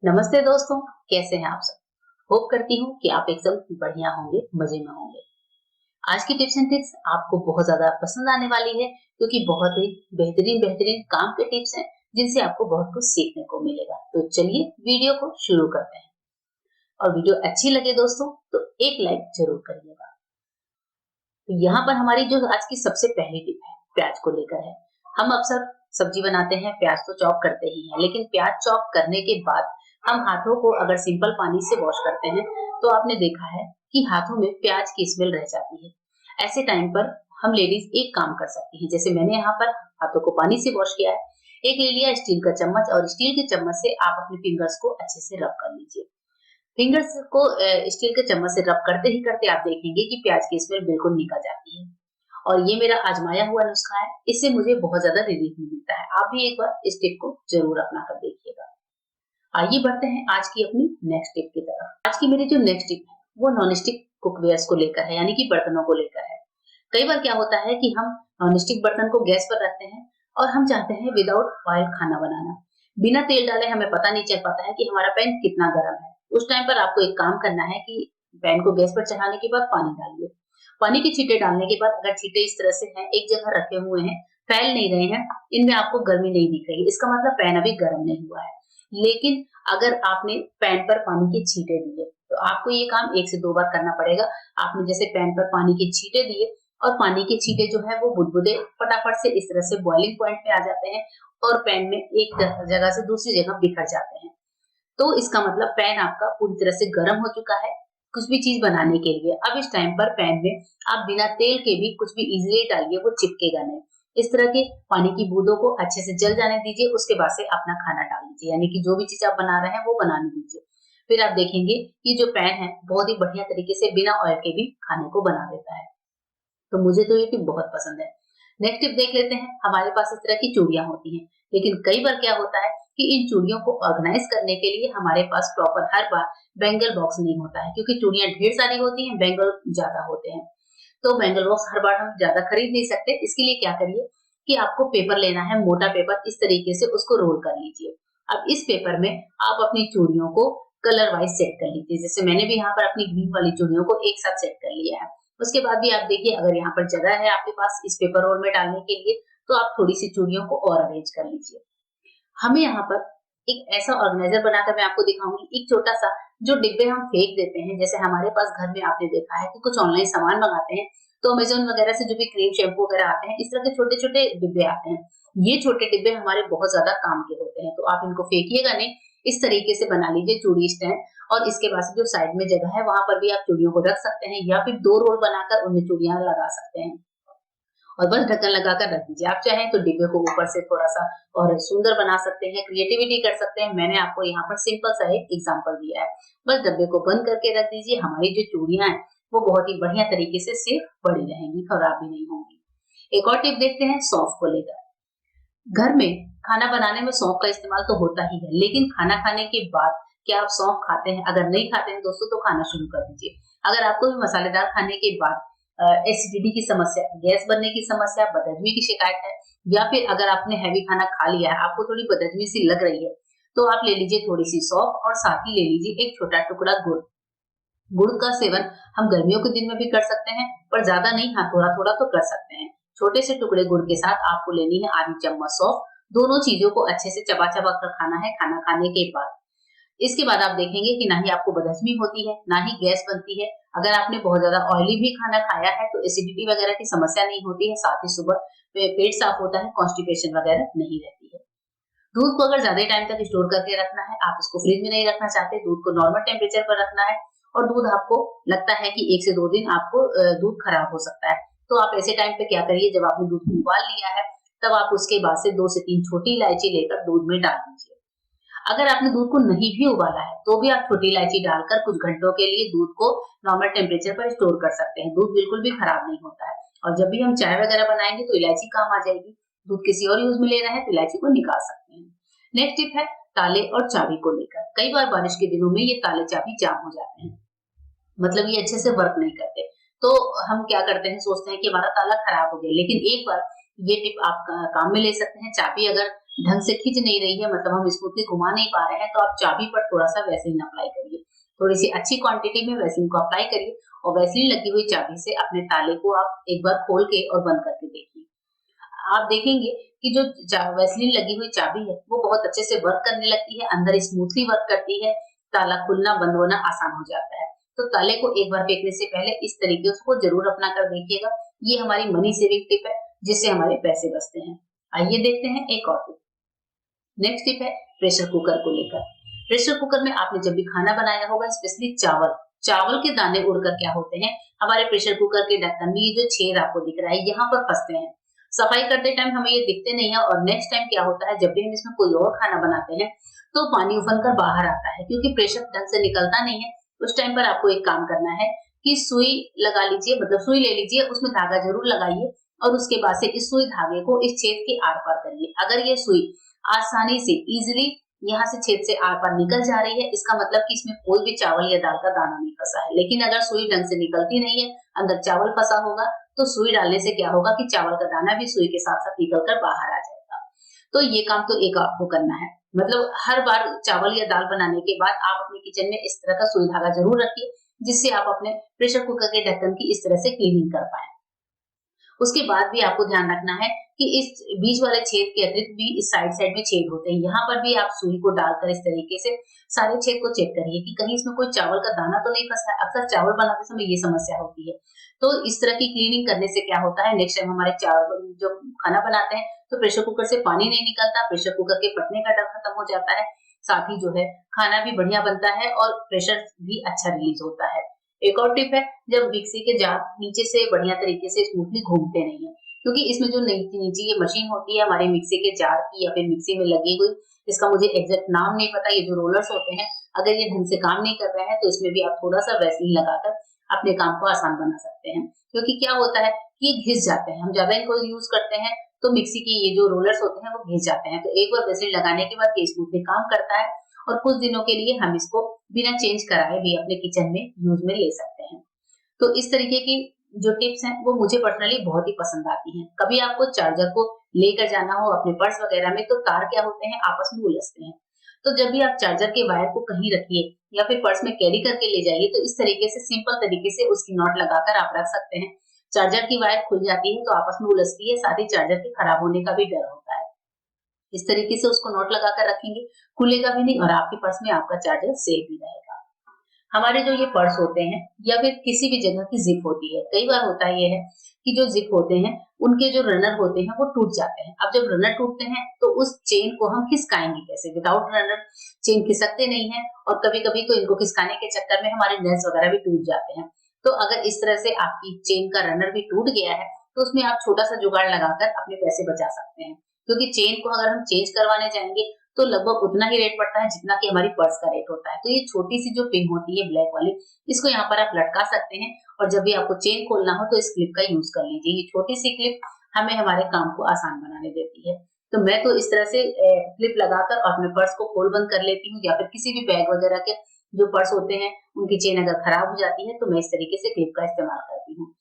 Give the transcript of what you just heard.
नमस्ते दोस्तों, कैसे हैं आप सब। होप करती हूँ कि आप एकदम बढ़िया होंगे, मजे में होंगे। आज की टिप्स एंड ट्रिक्स आपको बहुत ज्यादा पसंद आने वाली है क्योंकि बहुत ही बेहतरीन बेहतरीन काम के टिप्स हैं जिनसे आपको बहुत कुछ सीखने को मिलेगा। तो चलिए वीडियो को शुरू करते हैं। और वीडियो अच्छी लगे दोस्तों तो एक लाइक जरूर करिएगा। तो यहाँ पर हमारी जो आज की सबसे पहली टिप है प्याज को लेकर है। हम अक्सर सब्जी बनाते हैं, प्याज तो चॉप करते ही हैं, लेकिन प्याज चॉप करने के बाद हम हाथों को अगर सिंपल पानी से वॉश करते हैं तो आपने देखा है कि हाथों में प्याज की स्मेल रह जाती है। ऐसे टाइम पर हम लेडीज एक काम कर सकती हैं, जैसे मैंने यहाँ पर हाथों को पानी से वॉश किया है, एक ले लिया स्टील का चम्मच और स्टील के चम्मच से आप अपने फिंगर्स को अच्छे से रब कर लीजिए। फिंगर्स को स्टील के चम्मच से रब करते ही करते आप देखेंगे कि प्याज की स्मेल बिल्कुल निकल जाती है। और ये मेरा आजमाया हुआ नुस्खा है, इससे मुझे बहुत ज्यादा रिलीफ मिलता है। आप भी एक बार इस टिप को जरूर अपना कर देखिएगा। आइए बढ़ते हैं आज की अपनी नेक्स्ट टिप की तरफ। आज की मेरी जो नेक्स्ट टिप है वो नॉन स्टिक कुकवेयर्स को लेकर है, यानी कि बर्तनों को लेकर है। कई बार क्या होता है कि हम नॉन स्टिक बर्तन को गैस पर रखते हैं और हम चाहते हैं विदाउट ऑयल खाना बनाना। बिना तेल डाले हमें पता नहीं चल पाता है कि हमारा पैन कितना गर्म है। उस टाइम पर आपको एक काम करना है कि पैन को गैस पर चढ़ाने के बाद पानी डालिए। पानी के छींटे डालने के बाद अगर छींटे इस तरह से हैं, एक जगह रखे हुए हैं, फैल नहीं रहे हैं, इनमें आपको गर्मी नहीं दिख रही, इसका मतलब पैन अभी गर्म नहीं हुआ है। लेकिन अगर आपने पैन पर पानी के छींटे दिए तो आपको ये काम 1 से 2 बार करना पड़ेगा। आपने जैसे पैन पर पानी के छींटे दिए और पानी के छींटे जो है वो बुदबुदे फटाफट से इस तरह से बॉइलिंग पॉइंट पे आ जाते हैं और पैन में एक जगह से दूसरी जगह बिखर जाते हैं। तो इसका मतलब पैन आपका पूरी तरह से गर्म हो चुका है कुछ भी चीज बनाने के लिए। अब इस टाइम पर पैन में आप बिना तेल के भी कुछ भी इजीली डालिए, वो चिपकेगा नहीं। इस तरह के पानी की बूंदों को अच्छे से जल जाने दीजिए, उसके बाद से अपना खाना डाल दीजिए, यानी कि जो भी चीज आप बना रहे हैं वो बनाने दीजिए। फिर आप देखेंगे कि जो पैन है बहुत ही बढ़िया तरीके से बिना ऑयल के भी खाने को बना देता है। तो मुझे तो ये टिप बहुत पसंद है। नेक्स्ट टिप देख लेते हैं। हमारे पास इस तरह की चूड़ियां होती हैं, लेकिन कई बार क्या होता है कि इन चूड़ियों को ऑर्गेनाइज करने के लिए हमारे पास प्रॉपर हर बार बैंगल बॉक्स नहीं होता है, क्योंकि चूड़ियां ढेर सारी होती हैं, बैंगल ज्यादा होते हैं। तो बैंगल बॉक्स हर बार हम ज्यादा खरीद नहीं सकते। इसके लिए क्या करिए कि आपको पेपर लेना है, मोटा पेपर, इस तरीके से उसको रोल कर लीजिए। अब इस पेपर में आप अपनी चूड़ियों को कलर वाइज सेट कर लीजिए। जैसे मैंने भी यहाँ पर अपनी ग्रीन वाली चूड़ियों को एक साथ सेट कर लिया है। उसके बाद भी आप देखिए, अगर यहाँ पर जगह है आपके पास इस पेपर रोल में डालने के लिए तो आप थोड़ी सी चूड़ियों को और अरेंज कर लीजिए। हमें यहाँ पर एक ऐसा ऑर्गेनाइजर बनाकर मैं आपको दिखाऊंगी, एक छोटा सा, जो डिब्बे हम फेंक देते हैं। जैसे हमारे पास घर में आपने देखा है कि कुछ ऑनलाइन सामान मंगाते हैं तो अमेज़न वगैरह से जो भी क्रीम शैम्पू वगैरह आते हैं, इस तरह के छोटे-छोटे डिब्बे आते हैं। ये छोटे डिब्बे हमारे बहुत ज़्यादा काम के होते हैं, तो आप इनको फेंकिएगा नहीं। इस तरीके से बना लीजिए चूड़ी स्टैंड, और इसके बाद से जो साइड में जगह है वहां पर भी आप चूड़ियों को रख सकते हैं, या फिर 2 रोल बनाकर उनमें चूड़ियां लगा सकते हैं और बस ढक्कन लगाकर रख दीजिए। आप चाहें तो डिब्बे को ऊपर से थोड़ा-सा और सुंदर बना सकते हैं, क्रिएटिविटी कर सकते हैं। मैंने आपको यहाँ पर सिंपल सा एक एग्जांपल दिया है। बस डब्बे को बंद करके रख दीजिए। हमारी जो चूड़ियाँ हैं, वो बहुत ही बढ़िया तरीके से सेफ पड़ी रहेंगी, खराब भी नहीं होंगी। एक और टिप देखते हैं सौंफ को लेकर। घर में खाना बनाने में सौंफ का इस्तेमाल तो होता ही है, लेकिन खाना खाने के बाद क्या आप सौंफ खाते हैं? अगर नहीं खाते हैं दोस्तों तो खाना शुरू कर दीजिए। अगर आपको भी मसालेदार खाने के बाद एसिडिटी की समस्या, गैस बनने की समस्या, बदहजमी की शिकायत है, या फिर अगर आपने हैवी खाना खा लिया है, आपको थोड़ी बदहजमी सी लग रही है, तो आप ले लीजिए थोड़ी सी सौंफ और साथ ही ले लीजिए एक छोटा टुकड़ा गुड़। गुड़ का सेवन हम गर्मियों के दिन में भी कर सकते हैं, पर ज्यादा नहीं, हाँ थोड़ा थोड़ा तो कर सकते हैं। छोटे से टुकड़े गुड़ के साथ आपको लेनी है आधी चम्मच सौंफ। दोनों चीजों को अच्छे से चबा चबा कर खाना है खाना खाने के बाद। इसके बाद आप देखेंगे कि ना ही आपको बदहजमी होती है, ना ही गैस बनती है। अगर आपने बहुत ज्यादा ऑयली भी खाना खाया है तो एसिडिटी वगैरह की समस्या नहीं होती है, साथ ही सुबह पेट साफ होता है, कॉन्स्टिपेशन वगैरह नहीं रहती है। दूध को अगर ज्यादा टाइम तक स्टोर करके रखना है, आप इसको फ्रिज में नहीं रखना चाहते, दूध को नॉर्मल टेम्परेचर पर रखना है, और दूध आपको लगता है कि 1 से 2 दिन आपको दूध खराब हो सकता है, तो आप ऐसे टाइम पे क्या करिए, जब आपने दूध को उबाल लिया है तब आप उसके बाद से 2 से 3 छोटी इलायची लेकर दूध में डाल दीजिए। अगर आपने दूध को नहीं भी उबाला है तो भी आप छोटी इलायची डालकर कुछ घंटों के लिए दूध को नॉर्मल टेम्परेचर पर स्टोर कर सकते हैं। दूध बिल्कुल भी खराब नहीं होता है, और जब भी हम चाय वगैरह बनाएंगे तो इलायची काम आ जाएगी। दूध किसी और यूज में ले रहे हैं तो इलायची को निकाल सकते हैं। नेक्स्ट टिप है ताले और चाबी को लेकर। कई बार बारिश के दिनों में ये ताले चाबी जाम हो जाते हैं, मतलब ये अच्छे से वर्क नहीं करते। तो हम क्या करते हैं, सोचते हैं कि हमारा ताला खराब हो गया, लेकिन एक बार ये टिप आप काम में ले सकते हैं। चाबी अगर ढंग से खिंच नहीं रही है, मतलब हम स्मूथली घुमा नहीं पा रहे हैं, तो आप चाबी पर थोड़ा-सा वैसलीन अप्लाई करिए। थोड़ी-सी अच्छी क्वांटिटी में वैसलीन को अप्लाई करिए और वैसलीन लगी हुई चाबी से अपने ताले को आप एक बार खोल के और बंद करके देखिए। आप देखेंगे कि जो वैसलीन लगी हुई चाबी है वो बहुत अच्छे से वर्क करने लगती है, अंदर स्मूथली वर्क करती है, ताला खुलना बंद होना आसान हो जाता है। तो ताले को एक बार फेंकने से पहले इस तरीके को जरूर अपना कर देखिएगा। ये हमारी मनी सेविंग टिप है जिससे हमारे पैसे बचते हैं। आइए देखते हैं एक और टिप। नेक्स्ट टिप है प्रेशर कुकर को लेकर। प्रेशर कुकर में आपने जब भी खाना बनाया होगा, स्पेशली चावल चावल के दाने उड़कर क्या होते हैं, हमारे प्रेशर कुकर के ढक्कन में ये जो छेद आपको दिख रहा है यहाँ पर फंसते हैं। सफाई करते टाइम हमें ये दिखते नहीं है और नेक्स्ट टाइम क्या होता है, जब भी हम इसमें कोई और खाना बनाते हैं तो पानी उफन कर बाहर आता है क्योंकि प्रेशर ढंग से निकलता नहीं है। उस टाइम पर आपको एक काम करना है कि सुई लगा लीजिए, मतलब सुई ले लीजिए, उसमें धागा जरूर लगाइए और उसके बाद से इस सुई धागे को इस छेद के आर पार करिए। अगर ये सुई आसानी से इजिली यहाँ से छेद से आर पार निकल जा रही है, इसका मतलब कि इसमें कोई भी चावल या दाल का दाना नहीं फंसा है। लेकिन अगर सुई ढंग से निकलती नहीं है, अंदर चावल फंसा होगा, तो सुई डालने से क्या होगा कि चावल का दाना भी सुई के साथ साथ निकल कर बाहर आ जाएगा। तो ये काम तो एक आपको करना है, मतलब हर बार चावल या दाल बनाने के बाद आप अपने किचन में इस तरह का सुई धागा जरूर रखिए, जिससे आप अपने प्रेशर कुकर के ढक्कन की इस तरह से क्लीनिंग कर पाए। उसके बाद भी आपको ध्यान रखना है कि इस बीच वाले छेद के अतिरिक्त भी इस साइड में छेद होते हैं, यहाँ पर भी आप सुई को डालकर इस तरीके से सारे छेद को चेक करिए कि कहीं इसमें कोई चावल का दाना तो नहीं फंसा है। अक्सर चावल बनाते समय ये समस्या होती है। तो इस तरह की क्लीनिंग करने से क्या होता है, नेक्स्ट टाइम हमारे चावल जो खाना बनाते हैं तो प्रेशर कुकर से पानी नहीं निकलता, प्रेशर कुकर के फटने का डर खत्म हो जाता है, साथ ही जो है खाना भी बढ़िया बनता है और प्रेशर भी अच्छा रिलीज होता है। एक और टिप है, जब मिक्सी के जार नीचे से बढ़िया तरीके से स्मूथली घूमते नहीं है, क्योंकि इसमें जो नीचे ये मशीन होती है हमारे मिक्सी के जार की या फिर मिक्सी में लगी हुई, इसका मुझे एग्जैक्ट नाम नहीं पता, ये जो रोलर्स होते हैं अगर ये ढंग से काम नहीं कर रहे हैं तो इसमें भी आप थोड़ा सा वैसलीन लगाकर अपने काम को आसान बना सकते हैं। क्योंकि क्या होता है कि ये घिस जाते हैं, हम ज्यादा इनको यूज करते हैं तो मिक्सी की ये जो रोलर्स होते हैं वो घिस जाते हैं। तो एक बार वैसलीन लगाने के बाद ये स्मूथली काम करता है और कुछ दिनों के लिए हम इसको बिना चेंज कराए भी अपने किचन में यूज में ले सकते हैं। तो इस तरीके की जो टिप्स हैं वो मुझे पर्सनली बहुत ही पसंद आती हैं। कभी आपको चार्जर को लेकर जाना हो अपने पर्स वगैरह में तो तार क्या होते हैं आपस में उलझते हैं। तो जब भी आप चार्जर के वायर को कहीं रखिए या फिर पर्स में कैरी करके ले जाइए तो इस तरीके से सिंपल तरीके से उसकी नॉट लगाकर आप रख सकते हैं। चार्जर की वायर खुल जाती है तो आपस में उलझती है, साथ ही चार्जर के खराब होने का भी डर होता है। इस तरीके से उसको नॉट लगाकर रखेंगे, खुलेगा भी नहीं और आपके पर्स में आपका चार्जर सेफ भी रहेगा। हमारे जो ये पर्स होते हैं या फिर किसी भी जगह की जिप होती है, कई बार होता ये है कि जो जिप होते हैं उनके जो रनर होते हैं वो टूट जाते हैं। अब जब रनर टूटते हैं तो उस चेन को हम खिसकाएंगे कैसे, विदाउट रनर चेन खिसकते नहीं है और कभी-कभी तो इनको खिसकाने के चक्कर में हमारे नेल्स वगैरह भी टूट जाते हैं। तो अगर इस तरह से आपकी चेन का रनर भी टूट गया है तो उसमें आप छोटा सा जुगाड़ लगाकर अपने पैसे बचा सकते हैं, क्योंकि चेन को अगर हम चेंज करवाने जाएंगे तो लगभग उतना ही रेट पड़ता है जितना कि हमारी पर्स का रेट होता है। तो ये छोटी सी जो पिन होती है ब्लैक वाली, इसको यहाँ पर आप लटका सकते हैं और जब भी आपको चेन खोलना हो तो इस क्लिप का यूज कर लीजिए। ये छोटी सी क्लिप हमें हमारे काम को आसान बनाने देती है। तो मैं तो इस तरह से क्लिप लगाकर अपने पर्स को खोल बंद कर लेती हूँ या फिर किसी भी बैग वगैरह के जो पर्स होते हैं उनकी चेन अगर खराब हो जाती है तो मैं इस तरीके से क्लिप का इस्तेमाल करती हूँ।